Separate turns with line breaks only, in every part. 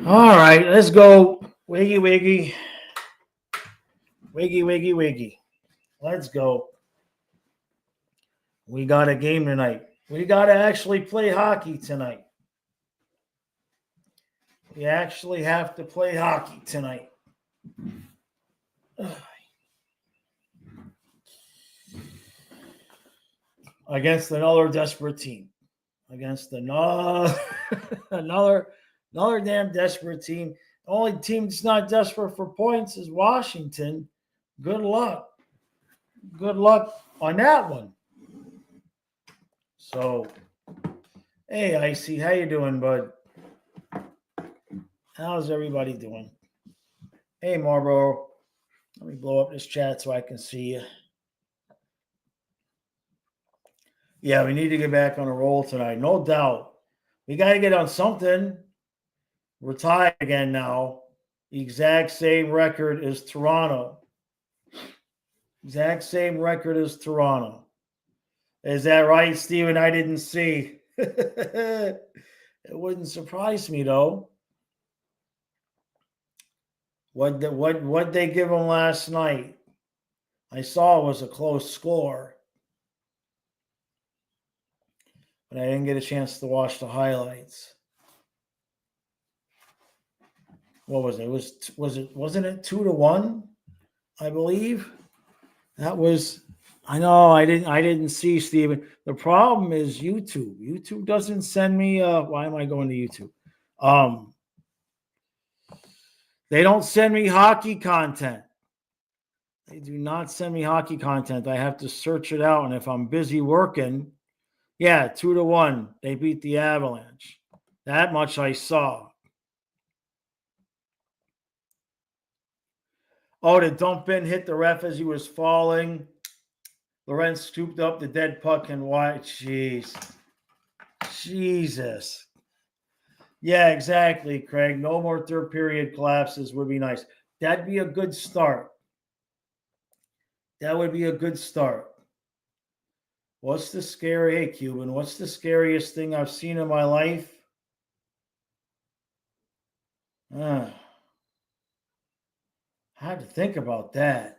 All right, let's go. Wiggy, wiggy. Wiggy, wiggy, wiggy. Let's go. We got a game tonight. We got to actually play hockey tonight. We actually have to play hockey tonight. Against another desperate team. Against another another damn desperate team. The only team that's not desperate for points is Washington. Good luck. Good luck on that one. So, hey, Icy, how you doing, bud? How's everybody doing? Hey, Marlboro. Let me blow up this chat so I can see you. Yeah, we need to get back on a roll tonight. No doubt. We got to get on something. We're tied again now. The exact same record as Toronto. Exact same record as Toronto. Is that right, Steven? I didn't see. It wouldn't surprise me, though. What they give them last night? I saw it was a close score, but I didn't get a chance to watch the highlights. What was it? Wasn't it 2-1? I believe that was. I know I didn't see, Steven. The problem is YouTube. YouTube doesn't send me. Why am I going to YouTube? They don't send me hockey content. They do not send me hockey content. I have to search it out, and if I'm busy working, yeah, 2-1. They beat the Avalanche. That much I saw. Oh, the dump in hit the ref as he was falling. Lorenz scooped up the dead puck and watch. Jeez. Jesus. Yeah, exactly, Craig. No more third period collapses would be nice. That'd be a good start. That would be a good start. What's the scary, hey, Cuban, what's the scariest thing I've seen in my life? I had to think about that.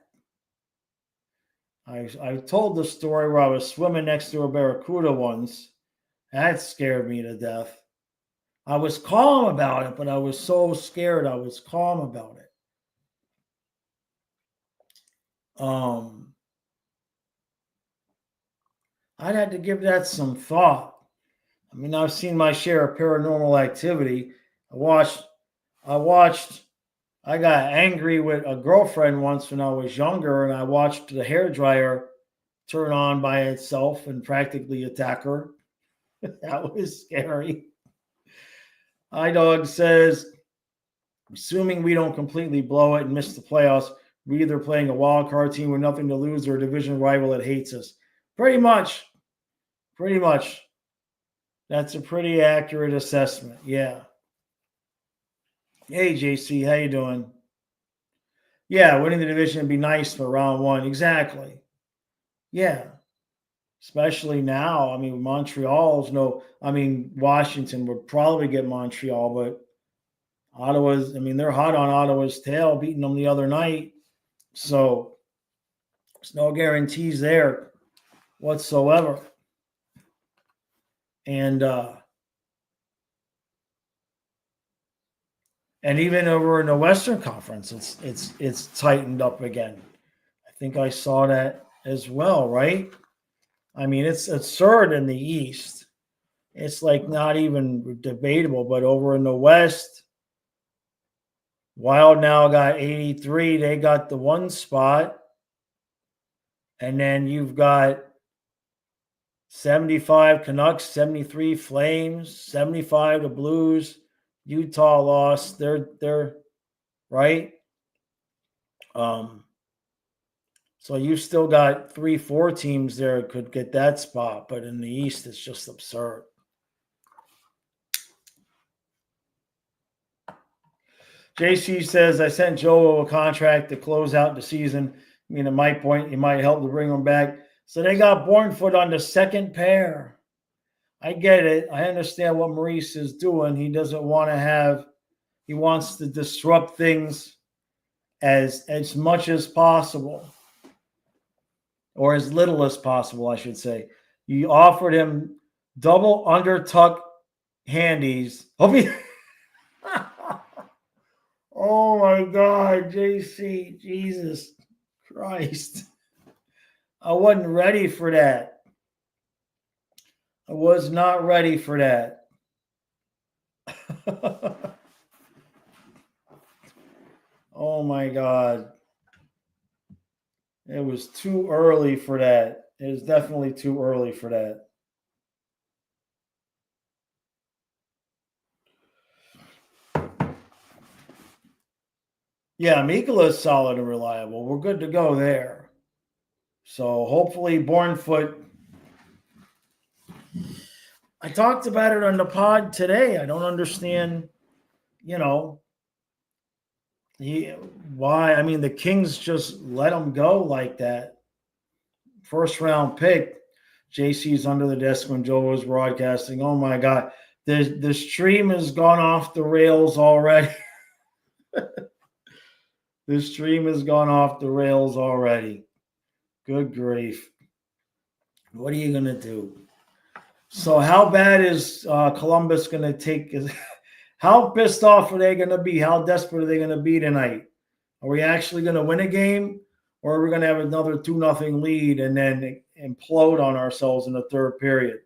I told the story where I was swimming next to a barracuda once. That scared me to death. I was calm about it, but I was so scared I was calm about it. I'd had to give that some thought. I mean, I've seen my share of paranormal activity. I got angry with a girlfriend once when I was younger, and I watched the hairdryer turn on by itself and practically attack her. That was scary. iDog says, assuming we don't completely blow it and miss the playoffs, we're either playing a wild card team with nothing to lose or a division rival that hates us. Pretty much. That's a pretty accurate assessment. Yeah. Hey, JC, how you doing? Yeah, winning the division would be nice for round one. Exactly. Yeah. Especially now. I mean, Washington would probably get Montreal, but they're hot on Ottawa's tail, beating them the other night. So there's no guarantees there whatsoever. And even over in the Western Conference, it's tightened up again. I think I saw that as well, right? I mean, it's absurd in the East. It's like not even debatable. But over in the West, Wild now got 83. They got the one spot. And then you've got 75 Canucks, 73 Flames, 75 the Blues. Utah lost. They're right. So you've still got 3-4 teams there could get that spot, but in the East, it's just absurd. JC says, I sent Joe a contract to close out the season. I mean, at my point, you might help to bring him back. So they got Bournefoot on the second pair. I get it. I understand what Maurice is doing. He doesn't want to have He wants to disrupt things as much as possible, or as little as possible, I should say. You offered him double undertuck handies. Oh my God, JC, Jesus Christ. I wasn't ready for that. I was not ready for that. Oh my God. It was too early for that. It was definitely too early for that. Yeah, Mikula is solid and reliable. We're good to go there. So hopefully Bournefoot. I talked about it on the pod today. I don't understand, why. I mean, the Kings just let him go like that. First round pick. JC's under the desk when Joe was broadcasting. Oh my God. The stream has gone off the rails already. The stream has gone off the rails already. Good grief. What are you going to do? So how bad is Columbus going to take? How pissed off are they going to be? How desperate are they going to be tonight? Are we actually going to win a game? Or are we going to have another 2-0 lead and then implode on ourselves in the third period?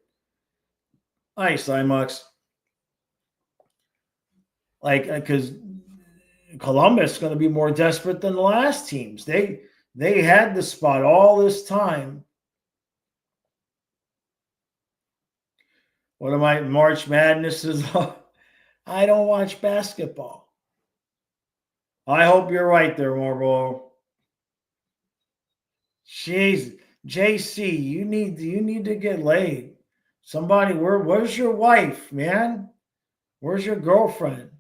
Nice, IMUX. Because Columbus is going to be more desperate than the last teams. They had the spot all this time. What am I? March Madness is. I don't watch basketball. I hope you're right there, Marbo. Jeez, JC, you need to get laid. Somebody, where's your wife, man? Where's your girlfriend?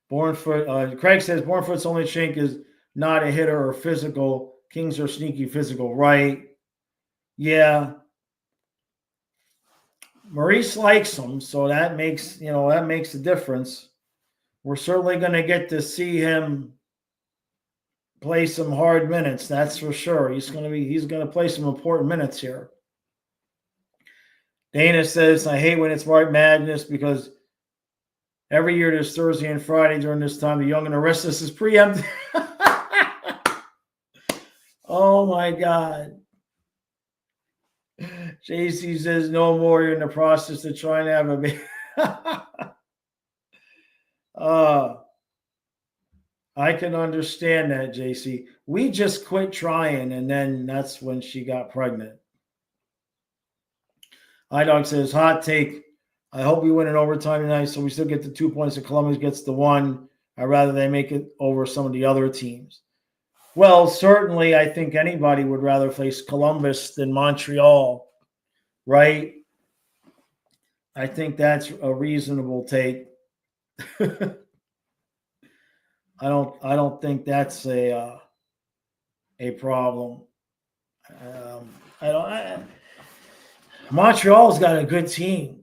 Bournefoot. Craig says Bournefoot's only chink is not a hitter or physical. Kings are sneaky physical, right? Yeah. Maurice likes him, so that makes a difference. We're certainly going to get to see him play some hard minutes. That's for sure. He's going to play some important minutes here. Dana says, I hate when it's March Madness because every year there's Thursday and Friday during this time. The young and the restless is preempted. Oh my God. JC says no more. You're in the process of trying to have a baby. I can understand that, JC. We just quit trying, and then that's when she got pregnant. iDog says, hot take. I hope we win in overtime tonight, so we still get the 2 points and Columbus gets the 1. I'd rather they make it over some of the other teams. Well, certainly, I think anybody would rather face Columbus than Montreal, right? I think that's a reasonable take. I don't think that's a problem. Montreal's got a good team.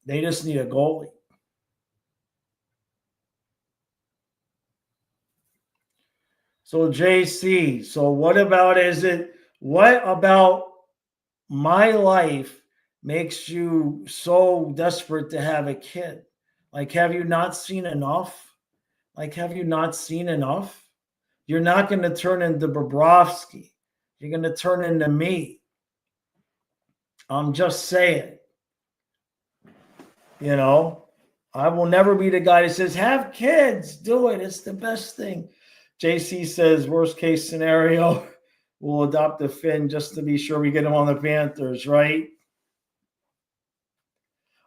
They just need a goalie. So JC, what about my life makes you so desperate to have a kid? Like, have you not seen enough? You're not going to turn into Bobrovsky. You're going to turn into me. I'm just saying. I will never be the guy that says, have kids, do it. It's the best thing. JC says, worst case scenario, we'll adopt a Finn just to be sure we get him on the Panthers, right?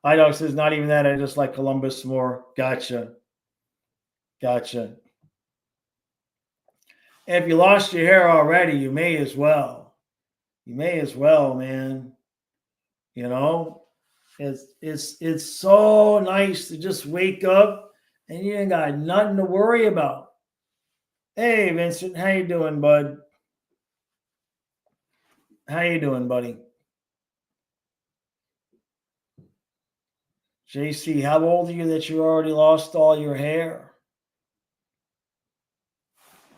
iDog says, not even that. I just like Columbus more. Gotcha. And if you lost your hair already, you may as well. Man. It's so nice to just wake up and you ain't got nothing to worry about. Hey, Vincent, how you doing, bud? How you doing, buddy? JC, how old are you that you already lost all your hair?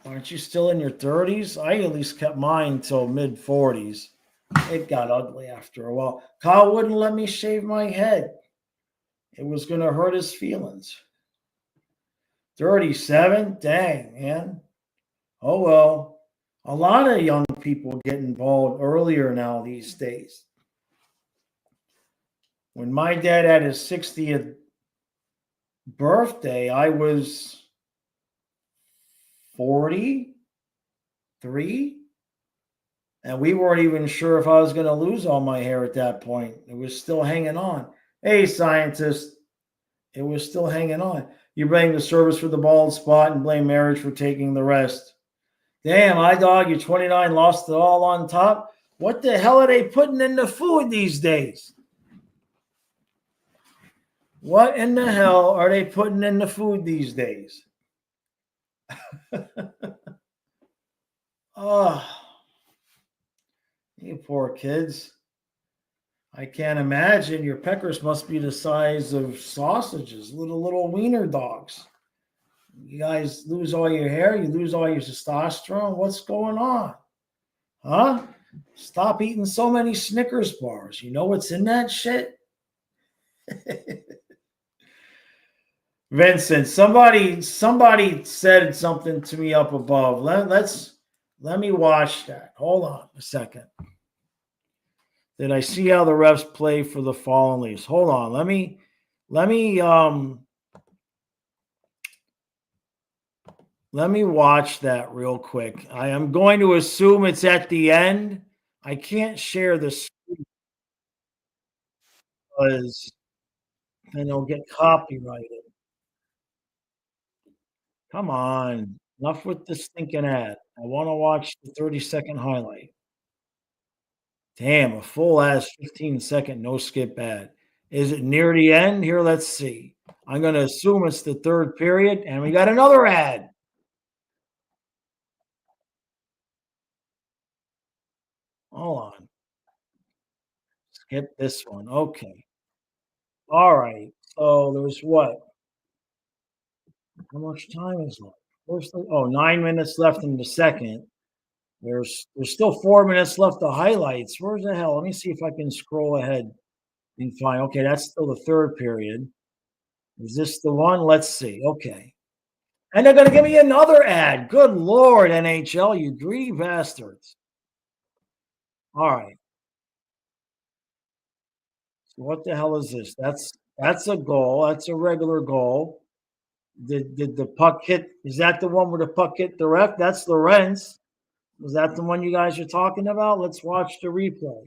Aren't you still in your 30s? I at least kept mine till mid 40s. It got ugly after a while. Kyle wouldn't let me shave my head. It was going to hurt his feelings. 37? Dang, man. Oh, well. A lot of young people get involved earlier now these days. When my dad had his 60th birthday, I was 43, and we weren't even sure if I was going to lose all my hair at that point. It was still hanging on. Hey, scientist, it was still hanging on. You blame the service for the bald spot and blame marriage for taking the rest. Damn, dog, you're 29, lost it all on top. What the hell are they putting in the food these days? What in the hell are they putting in the food these days? Oh, you poor kids. I can't imagine. Your peckers must be the size of sausages, little wiener dogs. You guys lose all your hair, you lose all your testosterone. What's going on? Huh? Stop eating so many Snickers bars. You know what's in that shit? Vincent, somebody said something to me up above. Let me watch that. Hold on a second. Did I see how the refs play for the Fallen Leaves? Hold on. Let me watch that real quick. I am going to assume it's at the end. I can't share this because then it'll get copyrighted. Come on. Enough with the stinking ad. I want to watch the 30-second highlight. Damn, a full ass 15-second no skip ad. Is it near the end? Here, let's see. I'm going to assume it's the third period, and we got another ad. Hold on. Skip this one. Okay. All right. So there's what? How much time is left? 9 minutes left in the second. There's still 4 minutes left of highlights. Where's the hell? Let me see if I can scroll ahead and find. Okay, that's still the third period. Is this the one? Let's see. Okay. And they're going to give me another ad. Good Lord, NHL, you greedy bastards. All right. So what the hell is this? That's a goal. That's a regular goal. Did the puck hit? Is that the one where the puck hit the ref? That's Lorenz. Was that the one you guys are talking about? Let's watch the replay.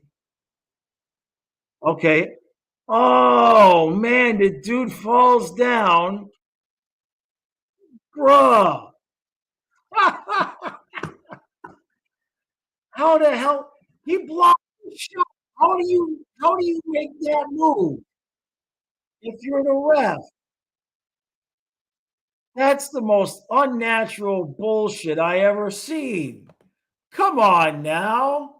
Okay. Oh, man, the dude falls down. Bruh. How the hell? He blocked the shot. How do you make that move if you're the ref? That's the most unnatural bullshit I ever seen. Come on now.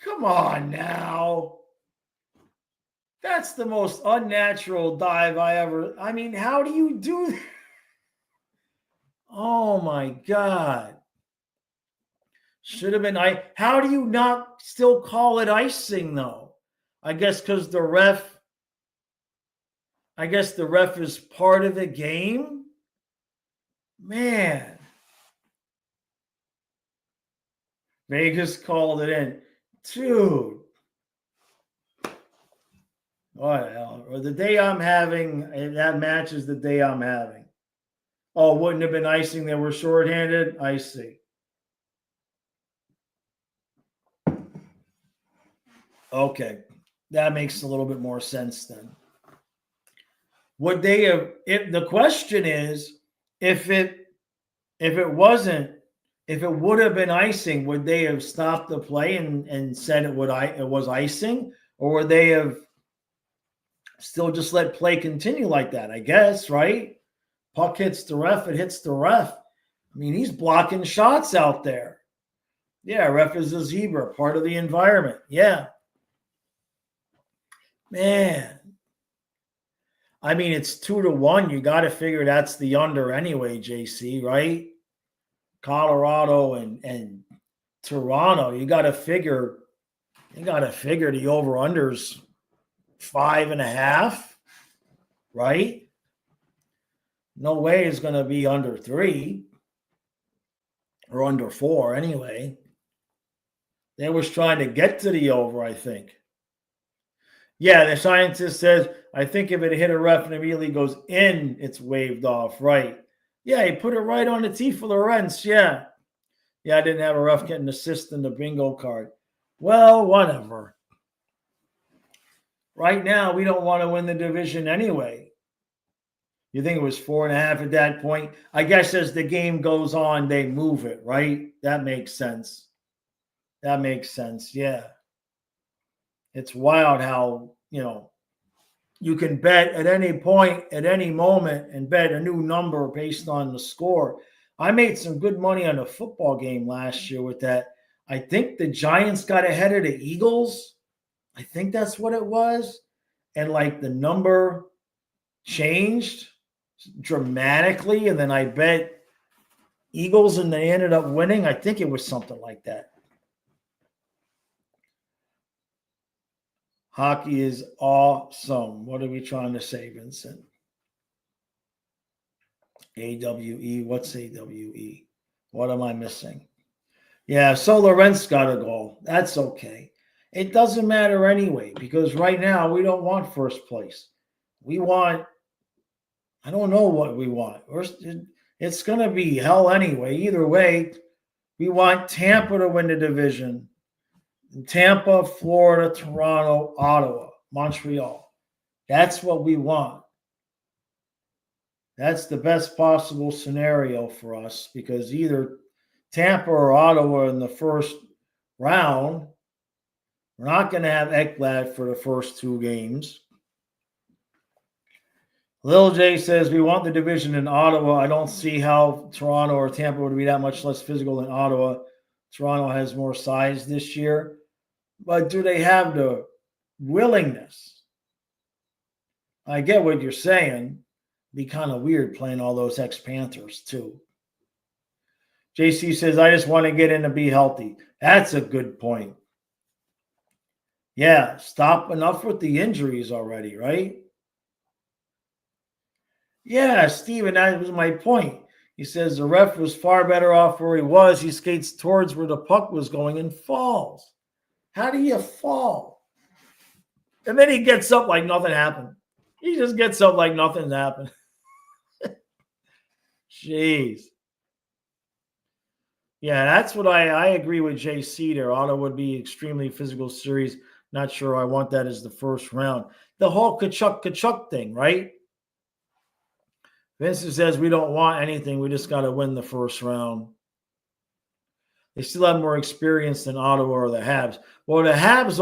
Come on now. That's the most unnatural dive I mean, how do you do that? Oh my God. Should have been how do you not still call it icing though? I guess because the ref is part of the game. Man. Vegas called it in. Dude. What the hell? Or the day I'm having, that match is the day I'm having. Oh, wouldn't have been icing. They were shorthanded. I see. Okay. That makes a little bit more sense then. Would they have, if the question is, if it would have been icing, would they have stopped the play and said it was icing? Or would they have still just let play continue like that? I guess, right? Puck hits the ref, it hits the ref. I mean, he's blocking shots out there. Yeah, ref is a zebra, part of the environment. Yeah. Man. I mean, it's 2-1. You got to figure that's the under anyway, JC, right? Colorado and Toronto. You got to figure the over-unders 5.5, right? No way it's going to be under 3 or under 4 anyway. They was trying to get to the over, I think. Yeah, the scientist says, I think if it hit a ref and immediately goes in, it's waved off, right? Yeah, he put it right on the tee for Lawrence, yeah. Yeah, I didn't have a ref get an assist in the bingo card. Well, whatever. Right now, we don't want to win the division anyway. You think it was 4.5 at that point? I guess as the game goes on, they move it, right? That makes sense. That makes sense, yeah. It's wild how, you can bet at any point, at any moment, and bet a new number based on the score. I made some good money on a football game last year with that. I think the Giants got ahead of the Eagles. I think that's what it was. And like the number changed dramatically. And then I bet Eagles and they ended up winning. I think it was something like that. Hockey is awesome. What are we trying to say, Vincent? AWE. What's AWE? What am I missing? Yeah, so Lawrence got a goal. That's okay. It doesn't matter anyway, because right now we don't want first place. We want, I don't know what we want. It's going to be hell anyway. Either way, we want Tampa to win the division. Tampa, Florida, Toronto, Ottawa, Montreal. That's what we want. That's the best possible scenario for us because either Tampa or Ottawa in the first round. We're not going to have Ekblad for the first 2 games. Lil J says, we want the division in Ottawa. I don't see how Toronto or Tampa would be that much less physical than Ottawa. Toronto has more size this year. But do they have the willingness? I get what you're saying. It'd be kind of weird playing all those ex-Panthers too. JC says, I just want to get in and be healthy. That's a good point. Yeah, stop enough with the injuries already, right? Yeah, Steven, that was my point. He says the ref was far better off where he was. He skates towards where the puck was going and falls. How do you fall? And then he gets up like nothing happened. He just gets up like nothing happened. Jeez. Yeah, that's what I agree with JC there. Ottawa would be extremely physical series. Not sure I want that as the first round. The whole Kachuk thing, right? Vincent says we don't want anything. We just got to win the first round. They still have more experience than Ottawa or the Habs. Well, the Habs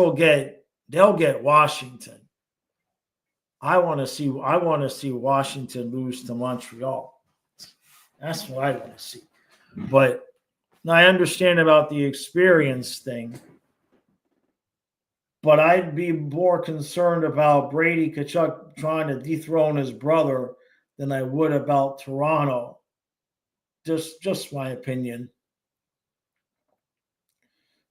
they'll get Washington. I want to see Washington lose to Montreal. That's what I want to see. But I understand about the experience thing. But I'd be more concerned about Brady Tkachuk trying to dethrone his brother than I would about Toronto. Just my opinion.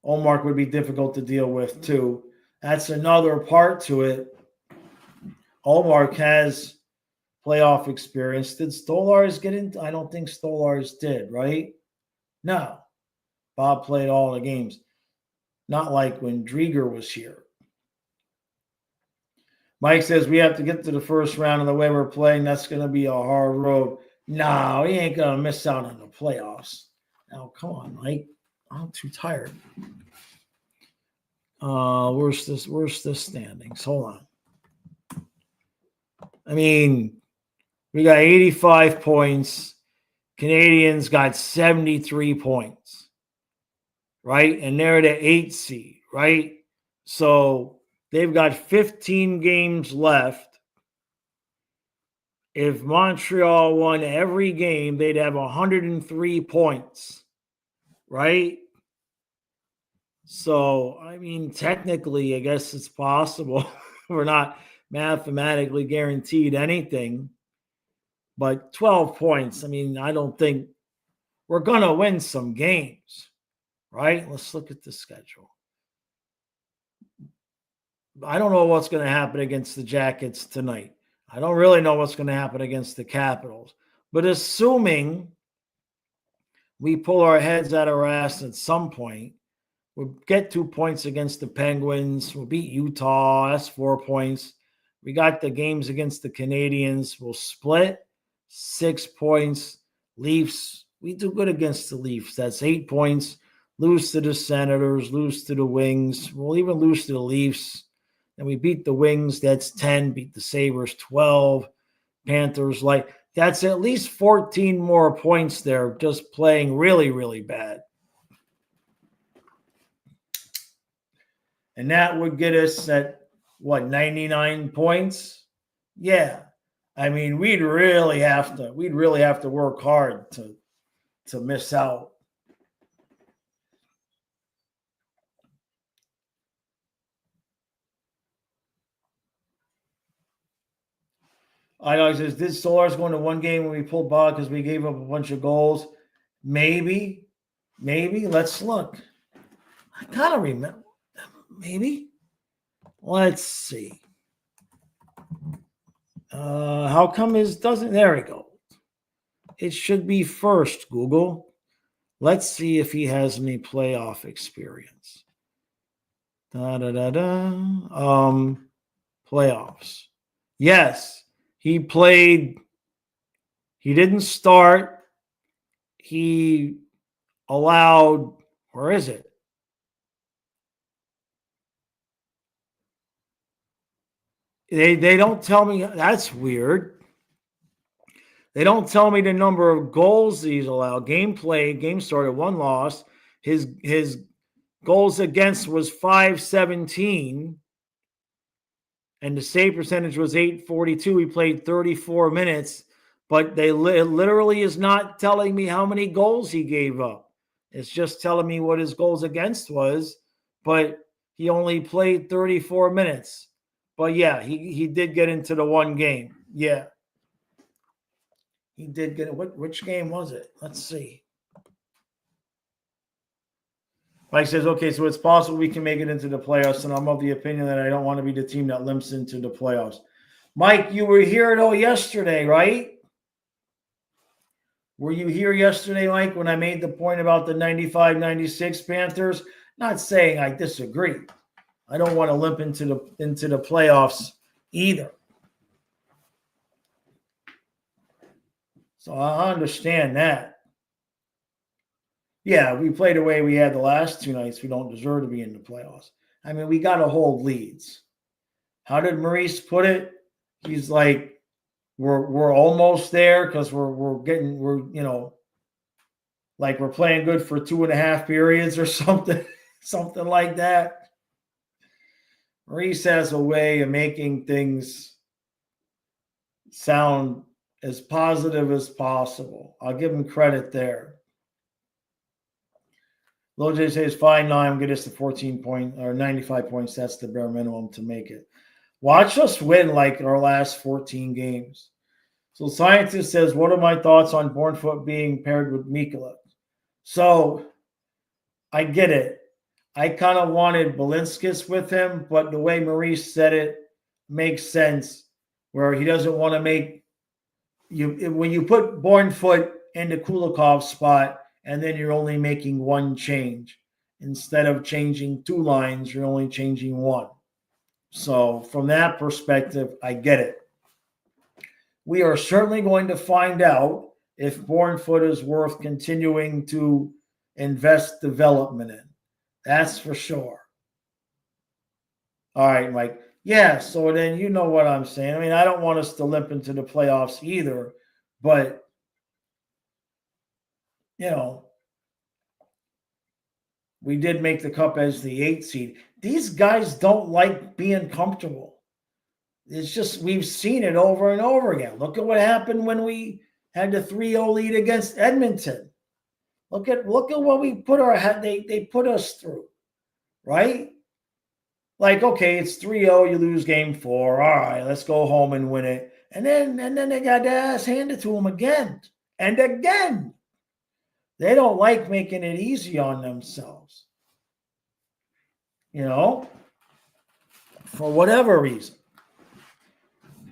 Omar would be difficult to deal with too. That's another part to it. Omar has playoff experience. Did Stolars get in? I don't think Stolars did, right? No. Bob played all the games. Not like when Drieger was here. Mike says we have to get to the first round, and the way we're playing, that's going to be a hard road. No, he ain't going to miss out on the playoffs. Now, come on, Mike. I'm too tired. Where's this standings? Hold on. I mean, we got 85 points. Canadians got 73 points, right? And they're the 8th seed, right? So they've got 15 games left. If Montreal won every game, they'd have 103 points, right? So, I mean, technically, I guess it's possible. We're not mathematically guaranteed anything, but 12 points. I mean, I don't think we're going to win some games, right? Let's look at the schedule. I don't know what's going to happen against the Jackets tonight. I don't really know what's going to happen against the Capitals. But assuming we pull our heads out of our ass at some point, we'll get 2 points against the Penguins. We'll beat Utah. That's 4 points. We got the games against the Canadians. We'll split 6 points. Leafs, we do good against the Leafs. That's 8 points. Lose to the Senators, lose to the Wings. We'll even lose to the Leafs. And we beat the Wings. That's 10. Beat the Sabres, 12. Panthers, like, that's at least 14 more points there just playing really, really bad. And that would get us at, what, 99 points? Yeah. I mean, we'd really have to work hard to miss out. I know, he says, did Solar's going to one game when we pulled back because we gave up a bunch of goals? Maybe. Let's look. I kind of remember. Maybe. Let's see. How come his doesn't? There we go. It should be first, Google. Let's see if he has any playoff experience. Playoffs. Yes, he played. He didn't start. He allowed, where is it? They don't tell me. That's weird. They don't tell me the number of goals he's allowed. Game played, game started, 1 loss. His goals against was 517, and the save percentage was 842. He played 34 minutes, but it literally is not telling me how many goals he gave up. It's just telling me what his goals against was, but he only played 34 minutes. But yeah, he did get into the one game. Yeah. He did get it. Which game was it? Let's see. Mike says, okay, so it's possible we can make it into the playoffs, and I'm of the opinion that I don't want to be the team that limps into the playoffs. Mike, you were here, though, yesterday, right? Were you here yesterday, Mike, when I made the point about the 95-96 Panthers? Not saying I disagree. I don't want to limp into the playoffs either. So I understand that. Yeah, we played the way we had the last 2 nights. We don't deserve to be in the playoffs. I mean, we got to hold leads. How did Maurice put it? He's like, we're almost there because we're like we're playing good for 2.5 periods or something, something like that. Maurice has a way of making things sound as positive as possible. I'll give him credit there. Low J says 5-9, get us to 14 points or 95 points. That's the bare minimum to make it. Watch us win like our last 14 games. So Scientist says, what are my thoughts on Bournefoot being paired with Mikula? So I get it. I kind of wanted Balinskis with him, but the way Maurice said it makes sense, where he doesn't want to make you when you put Bournefoot into Kulikov's spot, and then you're only making one change. Instead of changing 2 lines, you're only changing 1. So from that perspective, I get it. We are certainly going to find out if Bournefoot is worth continuing to invest development in. That's for sure. All right, Mike. Yeah, so then you know what I'm saying. I mean, I don't want us to limp into the playoffs either, but, we did make the cup as the 8th seed. These guys don't like being comfortable. It's just we've seen it over and over again. Look at what happened when we had the 3-0 lead against Edmonton. Look at what we put they put us through, right? Like, okay, it's 3-0, you lose game 4. All right, let's go home and win it. And then they got their ass handed to them again and again. They don't like making it easy on themselves. For whatever reason.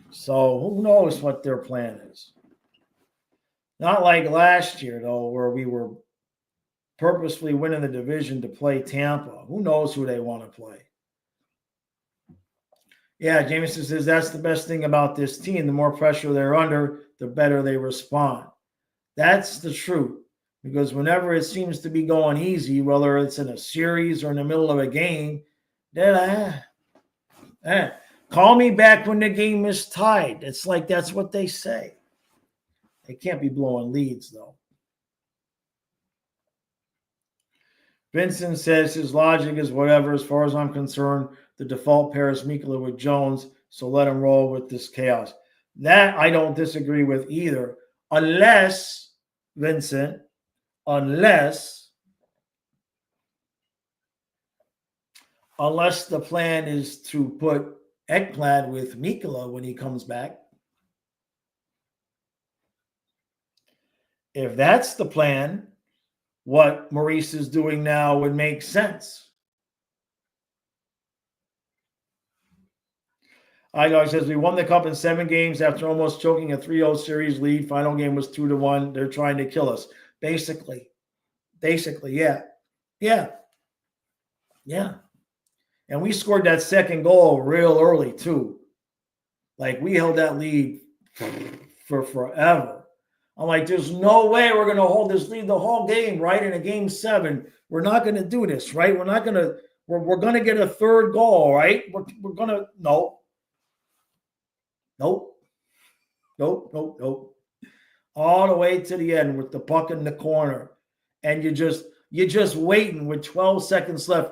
So who knows what their plan is. Not like last year, though, where we were purposefully winning the division to play Tampa. Who knows who they want to play? Yeah, Jameson says that's the best thing about this team. The more pressure they're under, the better they respond. That's the truth. Because whenever it seems to be going easy, whether it's in a series or in the middle of a game, then call me back when the game is tied. It's like that's what they say. They can't be blowing leads, though. Vincent says his logic is whatever. As far as I'm concerned, the default pair is Mikula with Jones, so let him roll with this chaos. That I don't disagree with either. Unless, Vincent, unless the plan is to put Ekblad with Mikula when he comes back. If that's the plan, what Maurice is doing now would make sense. Igor says, we won the cup in 7 games after almost choking a 3-0 series lead. Final game was 2-1. They're trying to kill us. Basically, yeah. And we scored that second goal real early, too. Like, we held that lead for forever. I'm like, there's no way we're going to hold this lead the whole game, right? In a game 7. We're not going to do this, right? We're going to get a third goal, right? We're going to, Nope. All the way to the end with the puck in the corner. And you're just waiting with 12 seconds left,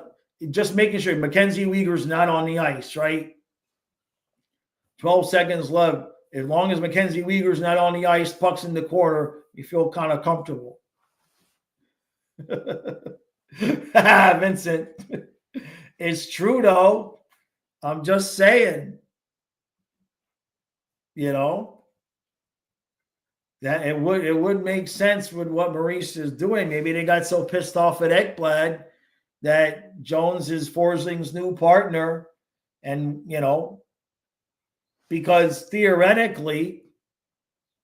just making sure Mackenzie Weegar's not on the ice, right? 12 seconds left. As long as Mackenzie Weegar's not on the ice, puck's in the corner, you feel kind of comfortable. Vincent. It's true, though. I'm just saying. That it would make sense with what Maurice is doing. Maybe they got so pissed off at Ekblad that Jones is Forsling's new partner, and because theoretically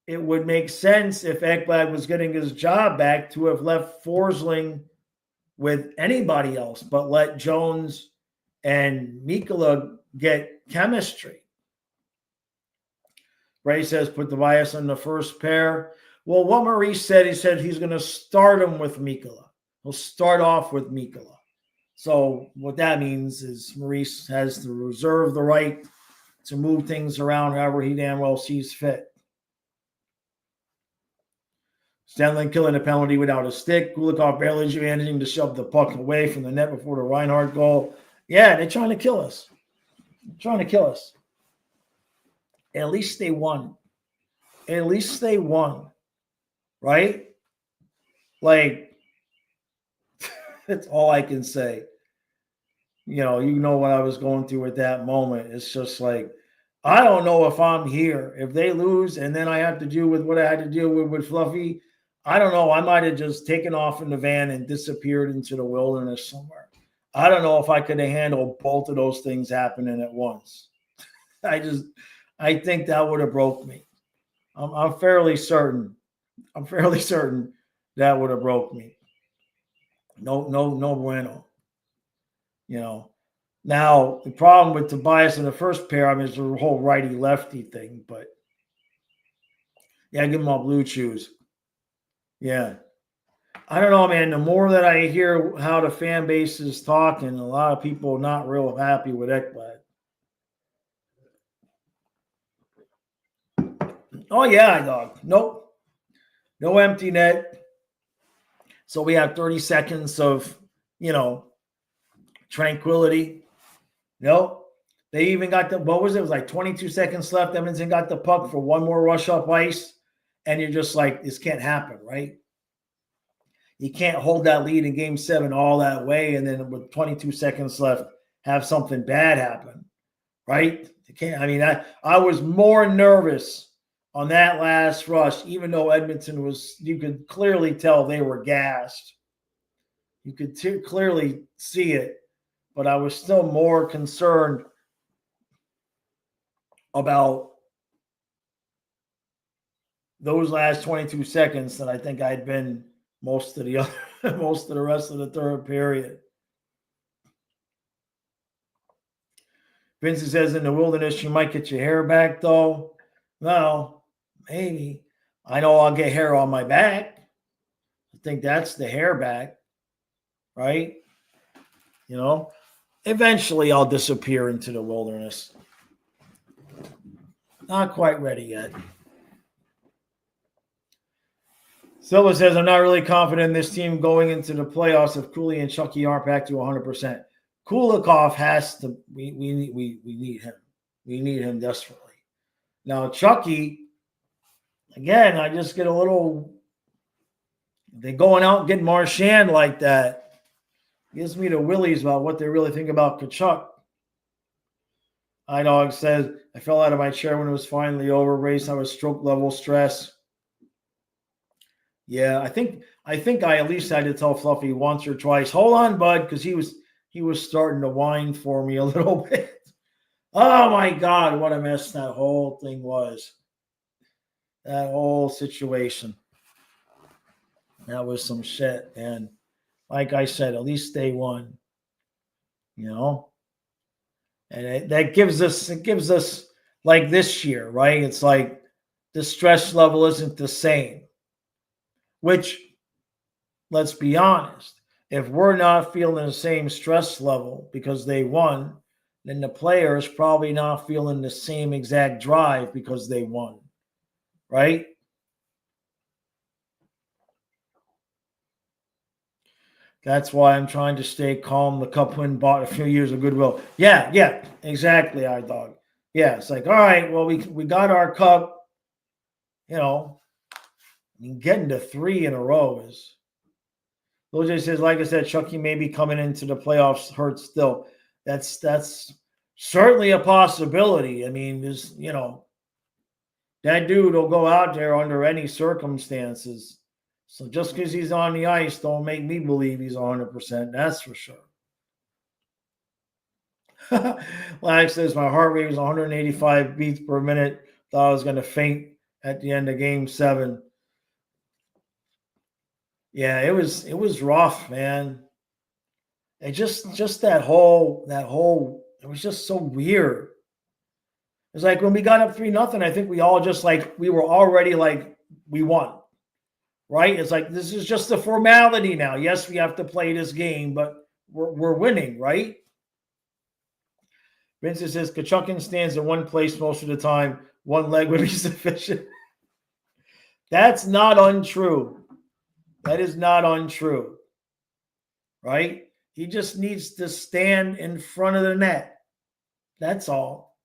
it would make sense if Ekblad was getting his job back to have left Forsling with anybody else, but let Jones and Mikula get chemistry. Ray says, put the bias on the first pair. Well, what Maurice said, he said he's going to start him with Mikula. He'll start off with Mikula. So what that means is Maurice has to reserve the right to move things around however he damn well sees fit. Stanley killing a penalty without a stick. Kulikov barely doing anything to shove the puck away from the net before the Reinhardt goal. Yeah, they're trying to kill us. At least they won. Right? Like, that's all I can say. You know what I was going through at that moment. It's just like, I don't know if I'm here. If they lose and then I have to deal with what I had to deal with Fluffy, I don't know. I might have just taken off in the van and disappeared into the wilderness somewhere. I don't know if I could have handled both of those things happening at once. I think that would have broke me. I'm fairly certain. That would have broke me. No bueno. Now the problem with Tobias in the first pair, is the whole righty-lefty thing, but yeah, give him all blue chews. Yeah. I don't know, man. The more that I hear how the fan base is talking, a lot of people are not real happy with Ekblad. Oh, yeah, dog. Nope. No empty net. So we have 30 seconds of, tranquility. Nope. They even got what was it? It was like 22 seconds left. Edmonton got the puck for one more rush up ice. And you're just like, this can't happen, right? You can't hold that lead in game 7 all that way. And then with 22 seconds left, have something bad happen, right? You can't. I mean, I was more nervous on that last rush, even though Edmonton was, you could clearly tell they were gassed. You could clearly see it, but I was still more concerned about those last 22 seconds than I think I'd been most of the rest of the third period. Vincent says in the wilderness, you might get your hair back, though. No, maybe. I know I'll get hair on my back. I think that's the hair back, right? You know, eventually I'll disappear into the wilderness. Not quite ready yet. Silva says, I'm not really confident in this team going into the playoffs if Cooley and Chucky aren't back to 100%. Kulikov has to, we need him. We need him desperately. Now, Chucky, again, I just get a little, they going out and getting Marchand like that. Gives me the willies about what they really think about Tkachuk. iDog says, I fell out of my chair when it was finally over. Race, I was stroke level stress. Yeah, I think I at least had to tell Fluffy once or twice, hold on, bud, because he was starting to whine for me a little bit. Oh my God, what a mess that whole thing was. That whole situation. That was some shit. And like I said, at least they won. You know? And that gives us like this year, right? It's like the stress level isn't the same. Which, let's be honest, if we're not feeling the same stress level because they won, then the players probably not feeling the same exact drive because they won, right? That's why I'm trying to stay calm. The cup win bought a few years of goodwill. Yeah, exactly, iDog. Yeah, it's like, all right, well, we got our cup. You know, I mean, getting to 3 in a row is. Lil J says, like I said, Chucky may be coming into the playoffs hurt still. That's certainly a possibility. I mean, there's, that dude will go out there under any circumstances. So just because he's on the ice, don't make me believe he's 100%. That's for sure. Like says, my heart rate was 185 beats per minute. Thought I was going to faint at the end of game 7. Yeah, it was rough, man. It just that whole it was just so weird. It's like when we got up 3-0, I think we all just like we were already like we won. Right? It's like this is just a formality now. Yes, we have to play this game, but we're winning, right? Vincent says Kachukin stands in one place most of the time. One leg would be sufficient. That's not untrue. That is not untrue. Right? He just needs to stand in front of the net. That's all.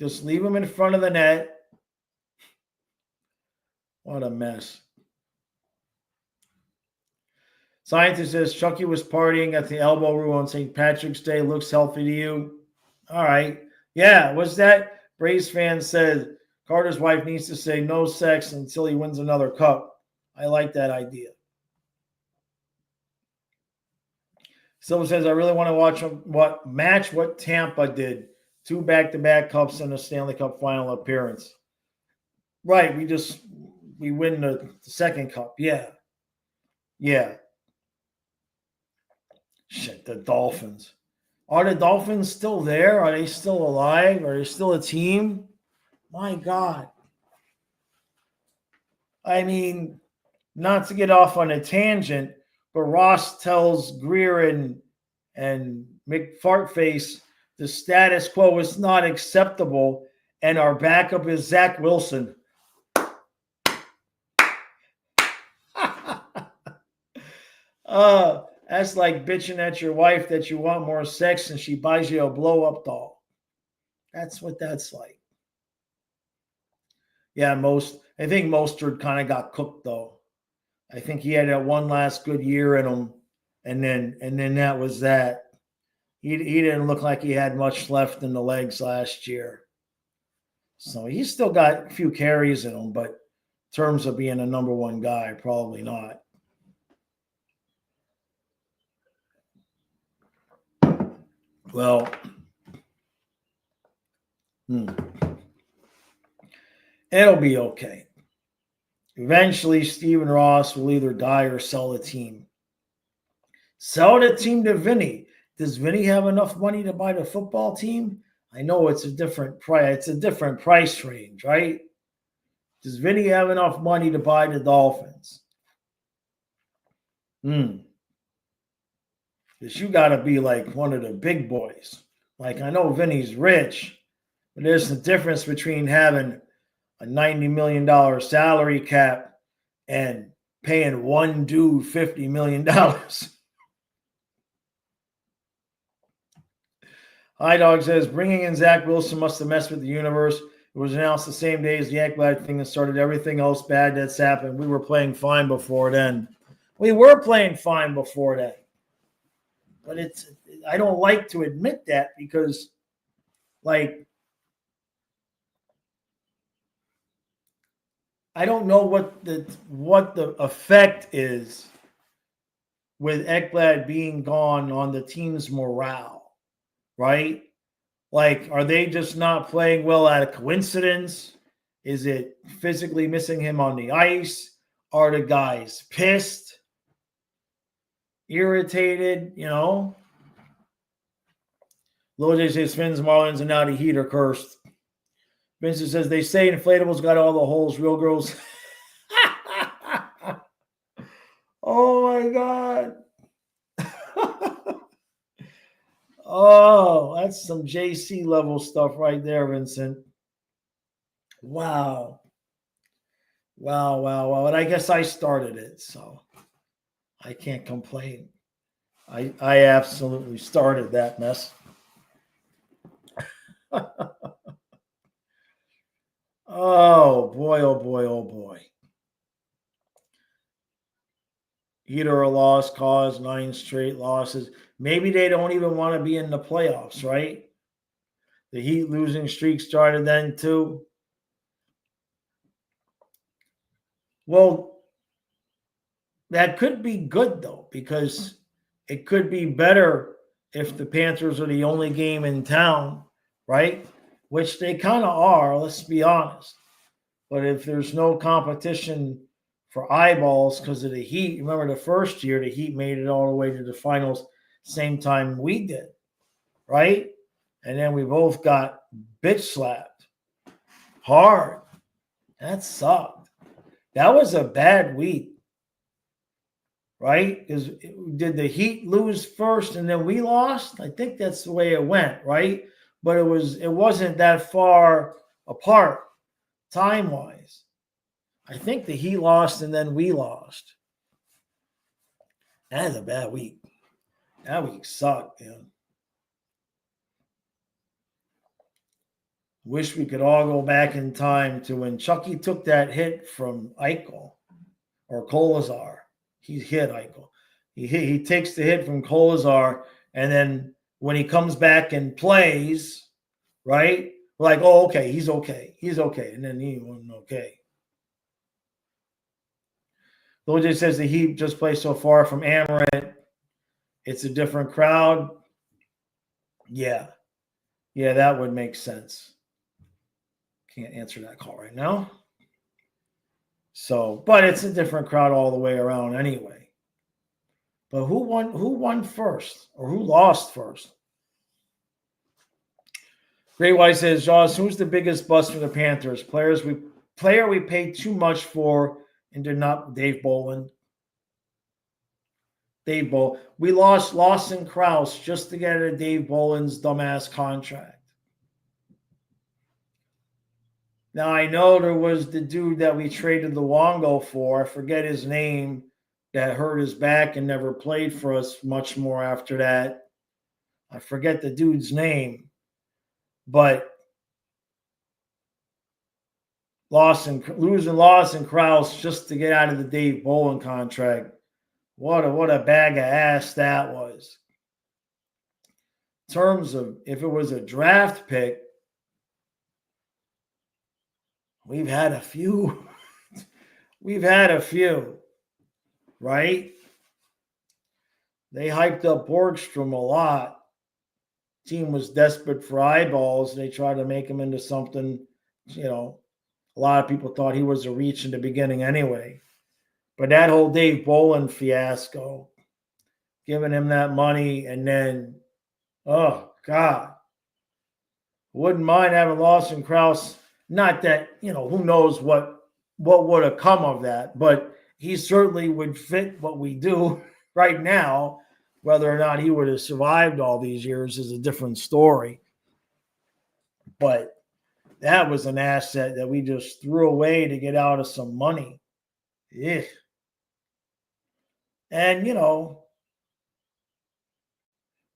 Just leave him in front of the net. What a mess. Scientist says Chucky was partying at the Elbow Room on St. Patrick's Day. Looks healthy to you. All right. Yeah, what's that? Braves fan said Carter's wife needs to say no sex until he wins another cup. I like that idea. Silver says, I really want to watch what Tampa did. 2 back-to-back cups and a Stanley Cup final appearance. Right, we win the second cup. Yeah. Shit, the Dolphins. Are the Dolphins still there? Are they still alive? Are they still a team? My God. I mean, not to get off on a tangent, but Ross tells Greer and McFartface the status quo is not acceptable, and our backup is Zach Wilson. That's like bitching at your wife that you want more sex and she buys you a blow-up doll. That's what that's like. Yeah, I think Mostert kind of got cooked though. I think he had that one last good year in him, and then that was that. He didn't look like he had much left in the legs last year. So he's still got a few carries in him, but in terms of being a number one guy, probably not. Well, it'll be okay. Eventually, Stephen Ross will either die or sell the team. Sell the team to Vinny. Does Vinny have enough money to buy the football team? I know it's a different price. It's a different price range, right? Does Vinny have enough money to buy the Dolphins? Because you got to be like one of the big boys. Like, I know Vinny's rich, but there's a difference between having a $90 million salary cap and paying one dude $50 million. High Dog says, bringing in Zach Wilson must have messed with the universe. It was announced the same day as the Ekblad thing and started everything else bad that's happened. We were playing fine before then. We were playing fine before that. But I don't like to admit that because, like, I don't know what the effect is with Ekblad being gone on the team's morale, right? Like, are they just not playing well out of coincidence? Is it physically missing him on the ice? Are the guys pissed, irritated, Lil J says Fins, Marlins, and now the Heat are cursed. Vincent says they say inflatables got all the holes. Real girls. Oh my God. Oh, that's some JC level stuff right there, Vincent. Wow. And I guess I started it, so I can't complain. I absolutely started that mess. Oh boy. Either a loss caused 9 straight losses. Maybe they don't even want to be in the playoffs, right? The Heat losing streak started then too. Well, that could be good though, because it could be better if the Panthers are the only game in town, right? Which they kind of are, let's be honest. But if there's no competition for eyeballs because of the Heat, remember the first year, the Heat made it all the way to the finals same time we did, right? And then we both got bitch slapped hard. That sucked. That was a bad week, right? Because did the Heat lose first and then we lost? I think that's the way it went, right? But it wasn't that far apart time-wise. I think the Heat lost and then we lost. That is a bad week. That week sucked, man. Wish we could all go back in time to when Chucky took that hit from Eichel or Kolazar. He hit Eichel. He takes the hit from Kolazar, and then when he comes back and plays, right? We're like, oh, okay, he's okay. And then he wasn't okay. OJ says the Heat just play so far from Amarant. It's a different crowd. Yeah, that would make sense. Can't answer that call right now. So, but it's a different crowd all the way around anyway. But who won first, or who lost first? Great White says, Jaws, who's the biggest bust for the Panthers? Player we paid too much for and did not. Dave Bolin. We lost Lawson Krause just to get out of Dave Bolin's dumbass contract. Now, I know there was the dude that we traded the Wongo for. I forget his name, that hurt his back and never played for us much more after that. I forget the dude's name. But losing Lawson Krause just to get out of the Dave Bolin contract. What a bag of ass that was. In terms of if it was a draft pick, we've had a few. We've had a few, right? They hyped up Borgstrom a lot. Team was desperate for eyeballs. They tried to make him into something, a lot of people thought he was a reach in the beginning anyway. But that whole Dave Bolin fiasco, giving him that money, and then, oh, God. Wouldn't mind having Lawson Krause. Not that, who knows what would have come of that, but he certainly would fit what we do right now. Whether or not he would have survived all these years is a different story. But that was an asset that we just threw away to get out of some money. Yeah. And,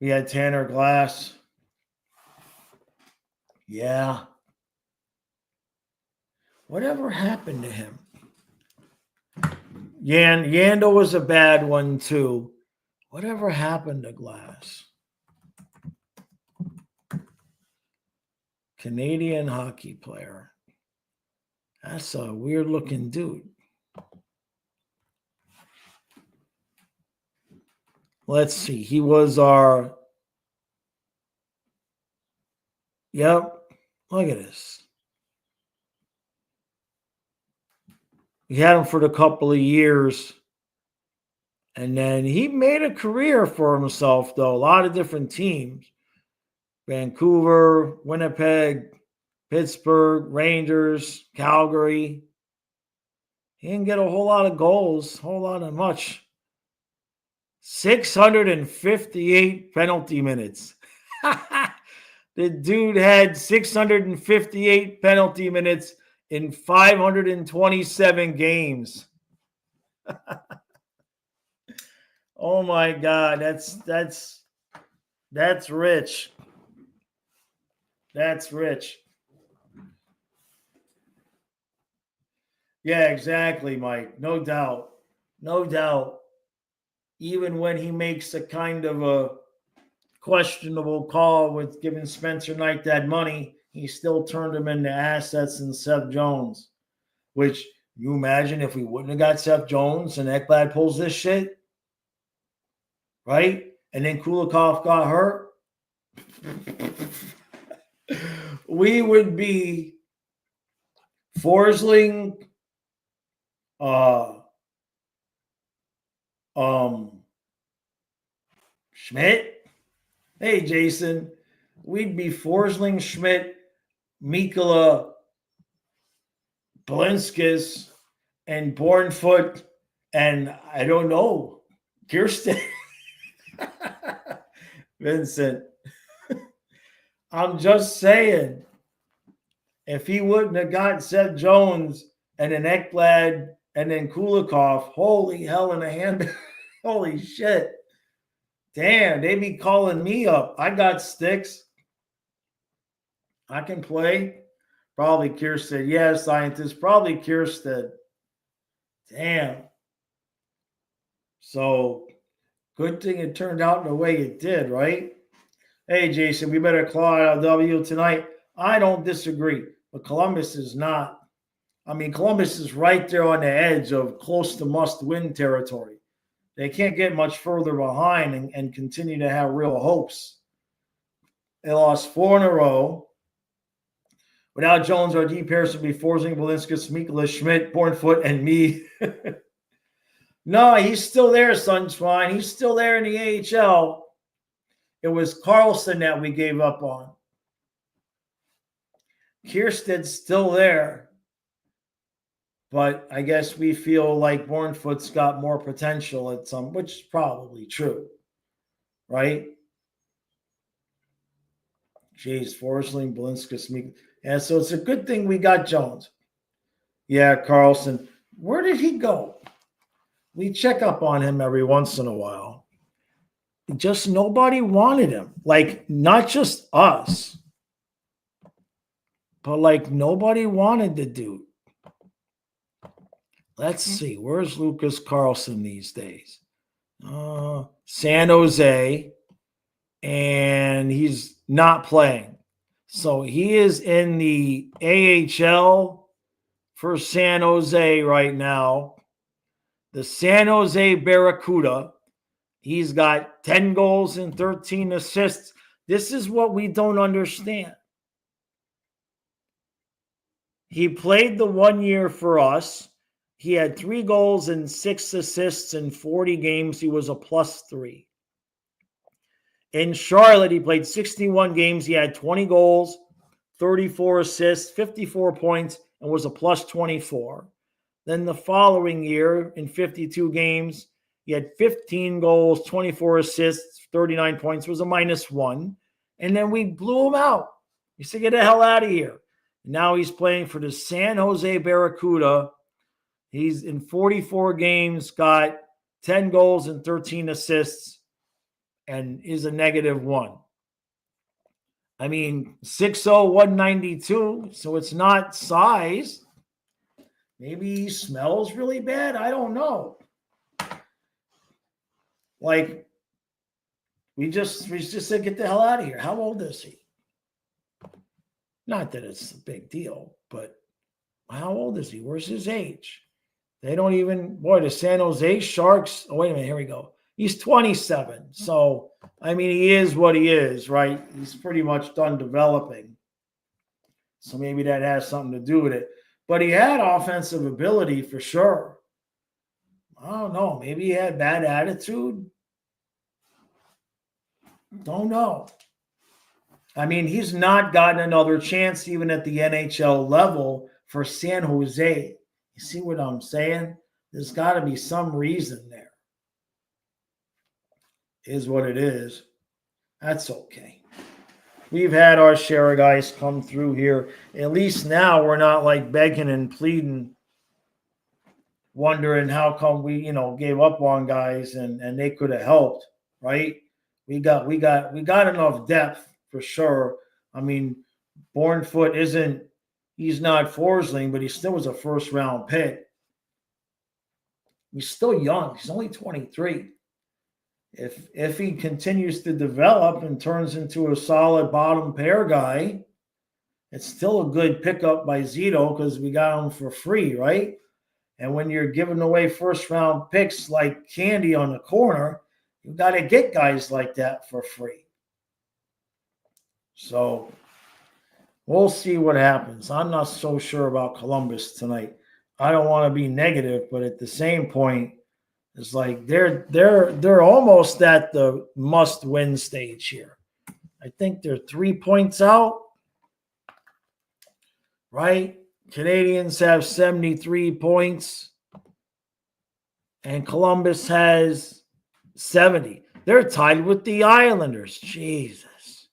we had Tanner Glass. Yeah. Whatever happened to him? Yandel was a bad one, too. Whatever happened to Glass? Canadian hockey player. That's a weird-looking dude. Let's see. He was our... Yep. Look at this. We had him for a couple of years. And then he made a career for himself, though. A lot of different teams. Vancouver, Winnipeg, Pittsburgh, Rangers, Calgary. He didn't get a whole lot of goals, a whole lot of much. 658 penalty minutes. The dude had 658 penalty minutes in 527 games. Oh my God, that's rich. That's rich. Yeah, exactly, Mike. No doubt. No doubt. Even when he makes a kind of a questionable call with giving Spencer Knight that money, he still turned him into assets in Seth Jones. Which, you imagine if we wouldn't have got Seth Jones and Ekblad pulls this shit? Right? And then Kulikov got hurt? We would be Forsling, Schmidt. Hey, Jason. We'd be Forsling, Schmidt, Mikula, Balinskis, and Bornfoot, and I don't know, Kirsten. Vincent. I'm just saying, if he wouldn't have got Seth Jones and then Ekblad and then Kulikov, holy hell in a hand. Holy shit. Damn, they be calling me up. I got sticks. I can play. Probably Kiersted. Yeah, scientist. Probably Kiersted. Damn. So, good thing it turned out the way it did, right? Hey, Jason, we better claw out a W tonight. I don't disagree, but Columbus is not. I mean, Columbus is right there on the edge of close to must-win territory. They can't get much further behind and continue to have real hopes. They lost 4 in a row. Without Jones, our D pairs would be Forsling, Balinskis, Mikula, Schmidt, Bornfoot, and me. No, he's still there, Sunshine. He's still there in the AHL. It was Carlson that we gave up on. Kiersted's still there. But I guess we feel like Bornfoot's got more potential at some, which is probably true. Right? Jeez, Forsling, Balinskis, Mikula. Yeah, so it's a good thing we got Jones. Yeah, Carlson. Where did he go? We check up on him every once in a while. Just nobody wanted him. Like, not just us, but like nobody wanted the dude. Let's see. Where's Lucas Carlson these days? San Jose, and he's not playing. So he is in the AHL for San Jose right now. The San Jose Barracuda. He's got 10 goals and 13 assists. This is what we don't understand. He played the 1 year for us. He had 3 goals and 6 assists in 40 games. He was a +3. In Charlotte, he played 61 games. He had 20 goals, 34 assists, 54 points, and was a +24. Then the following year, in 52 games, he had 15 goals, 24 assists, 39 points, was a -1. And then we blew him out. He said, get the hell out of here. Now he's playing for the San Jose Barracuda. He's in 44 games, got 10 goals and 13 assists, and is a -1. I mean, 6'0", 192, so it's not size. Maybe he smells really bad. I don't know. Like, we just said, get the hell out of here. How old is he? Not that it's a big deal, but how old is he? Where's his age? They don't even, boy, the San Jose Sharks. Oh, wait a minute. Here we go. He's 27. So, I mean, he is what he is, right? He's pretty much done developing. So maybe that has something to do with it. But he had offensive ability for sure. I don't know. Maybe he had bad attitude. Don't know. I mean, he's not gotten another chance even at the NHL level for San Jose. You see what I'm saying? There's got to be some reason there. Is what it is. That's okay. We've had our share of guys come through here. At least now we're not like begging and pleading, wondering how come we, gave up on guys and they could have helped, right? We got enough depth for sure. I mean, Bornfoot he's not Forsling, but he still was a first round pick. He's still young. He's only 23. If he continues to develop and turns into a solid bottom pair guy, it's still a good pickup by Zito because we got him for free, right? And when you're giving away first round picks like candy on the corner, you got to get guys like that for free. So we'll see what happens. I'm not so sure about Columbus tonight. I don't want to be negative, but at the same point, it's like they're almost at the must-win stage here. I think they're 3 points out, right? Canadians have 73 points, and Columbus has 70. They're tied with the Islanders. Jesus.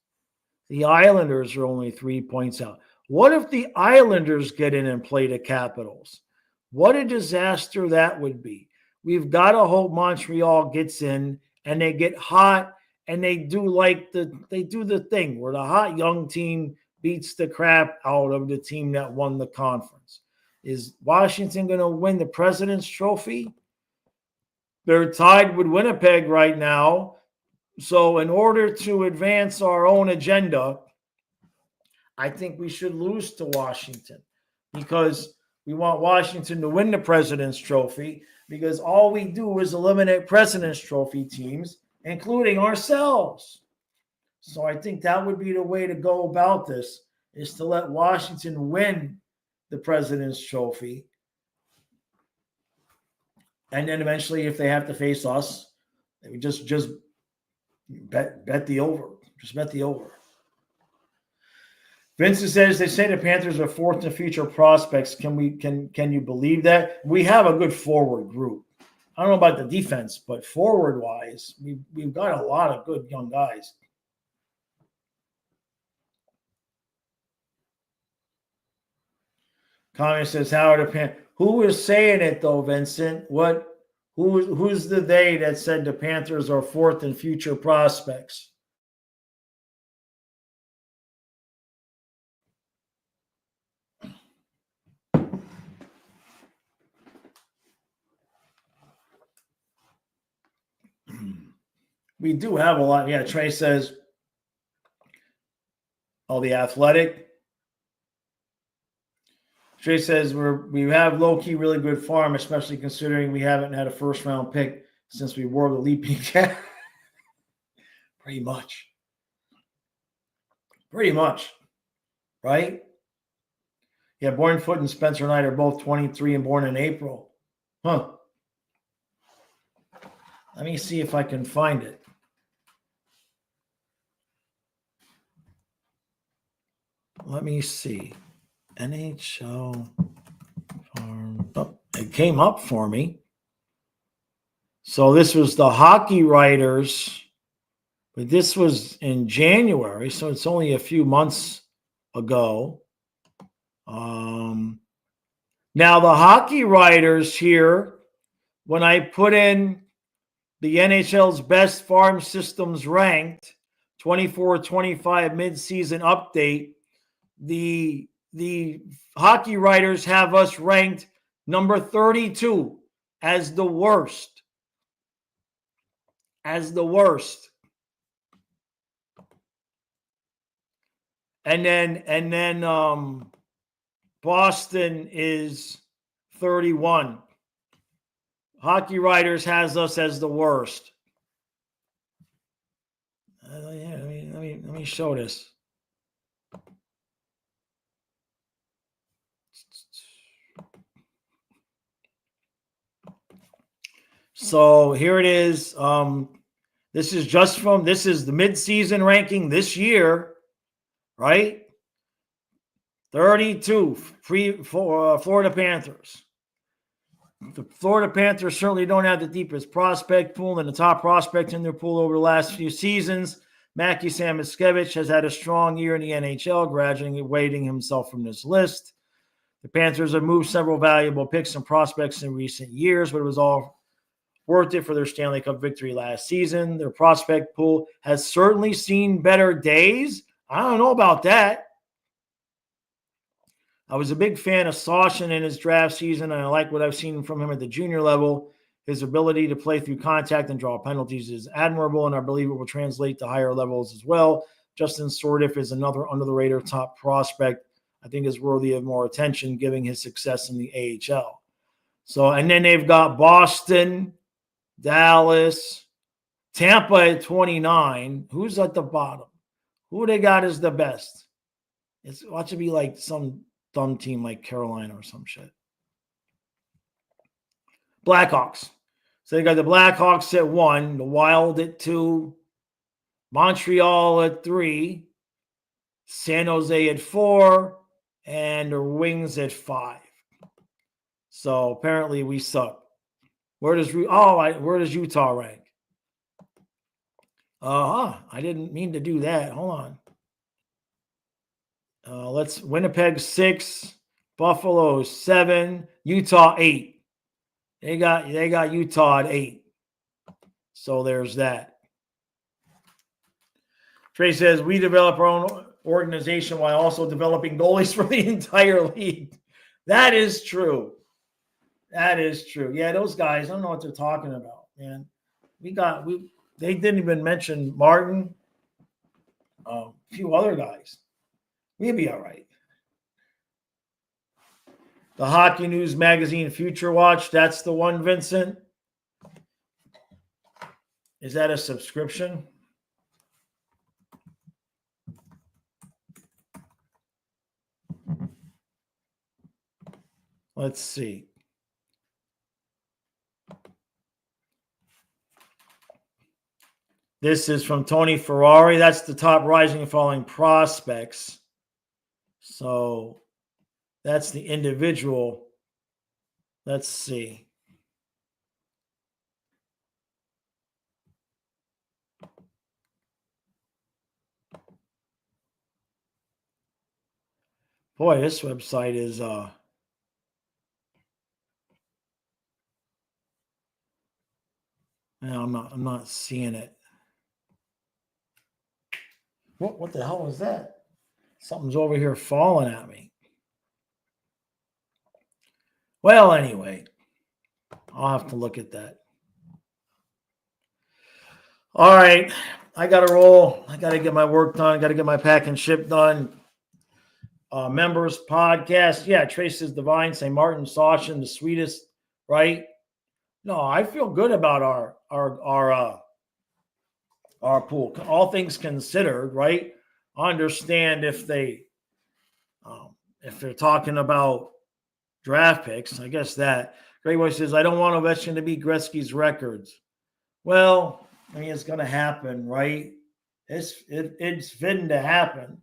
The Islanders are only 3 points out. What if the Islanders get in and play the Capitals? What a disaster that would be. We've got to hope Montreal gets in and they get hot and they do the thing where the hot young team beats the crap out of the team that won the conference. Is Washington going to win the President's Trophy? They're tied with Winnipeg right now. So in order to advance our own agenda, I think we should lose to Washington because we want Washington to win the President's Trophy because all we do is eliminate President's Trophy teams, including ourselves. So I think that would be the way to go about this, is to let Washington win the President's Trophy. And then eventually, if they have to face us, they would just bet the over. Just bet the over. Vincent says they say the Panthers are fourth in future prospects. Can you believe that? We have a good forward group. I don't know about the defense, but forward wise, we've got a lot of good young guys. Comment says who is saying it though, Vincent? Who's the they that said the Panthers are fourth in future prospects? We do have a lot. Yeah, Trey says, "Oh, the Athletic." Trey says we have low key really good farm, especially considering we haven't had a first round pick since we wore the leaping cat. Pretty much. Pretty much. Right? Yeah, Bournefoot and Spencer Knight are both 23 and born in April. Huh. Let me see if I can find it. Let me see. NHL farm. Oh, it came up for me. So this was the Hockey Writers, but this was in January, so it's only a few months ago. Now the Hockey Writers here, when I put in the NHL's best farm systems ranked 24-25 midseason update, the Hockey Writers have us ranked number 32 as the worst. As the worst. And then Boston is 31. Hockey Writers has us as the worst. Yeah, let me show this. So here it is. This is the midseason ranking this year, right? 32 Florida Panthers. The Florida Panthers certainly don't have the deepest prospect pool, and the top prospect in their pool over the last few seasons, Mackie Samoskevich, has had a strong year in the NHL, gradually weighting himself from this list. The Panthers have moved several valuable picks and prospects in recent years, but it was all worth it for their Stanley Cup victory last season. Their prospect pool has certainly seen better days. I don't know about that. I was a big fan of Sawshin in his draft season, and I like what I've seen from him at the junior level. His ability to play through contact and draw penalties is admirable, and I believe it will translate to higher levels as well. Justin Sordiff is another under-the-radar top prospect I think is worthy of more attention, given his success in the AHL. So, and then they've got Boston, Dallas, Tampa at 29. Who's at the bottom? Who they got as the best? It's ought to be like some dumb team like Carolina or some shit. Blackhawks. So they got the Blackhawks at 1, the Wild at 2, Montreal at 3, San Jose at 4, and the Wings at 5. So apparently we suck. Where does Utah rank? I didn't mean to do that. Hold on. Winnipeg 6, Buffalo 7, Utah 8. They got Utah at 8. So there's that. Trey says we develop our own organization while also developing goalies for the entire league. That is true. That is true. Yeah, those guys, I don't know what they're talking about, man. They didn't even mention Martin, a few other guys. We'll be all right. The Hockey News Magazine Future Watch, that's the one, Vincent. Is that a subscription? Let's see. This is from Tony Ferrari. That's the top rising and falling prospects. So that's the individual. Let's see. Boy, this website is no, I'm not seeing it. What the hell was that? Something's over here falling at me. Well, anyway, I'll have to look at that. All right. I got to roll. I got to get my work done. I got to get my pack and ship done. Members podcast. Yeah, Traces Divine, St. Martin, Sachin, the sweetest, right? No, I feel good about our pool. All things considered, right? I understand if they're talking about draft picks. I guess that Great Boy says I don't want Ovechkin to beat Gretzky's records. Well, I mean it's going to happen, right? It's fitting to happen.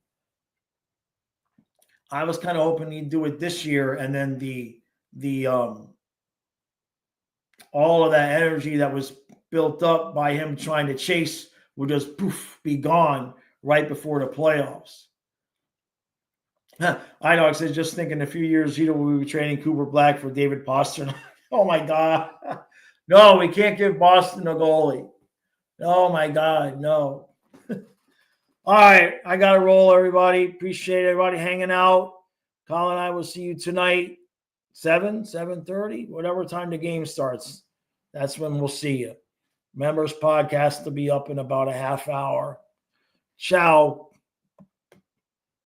I was kind of hoping he'd do it this year, and then the all of that energy that was built up by him trying to chase would just poof be gone right before the playoffs. I know. I said just thinking a few years, will be trading Cooper Black for David Pastrnak. Oh my God! No, we can't give Boston a goalie. Oh my God, no. All right, I got to roll, everybody. Appreciate everybody hanging out. Colin and I will see you tonight, 7:30, whatever time the game starts. That's when we'll see you. Members podcast to be up in about a half hour. Ciao.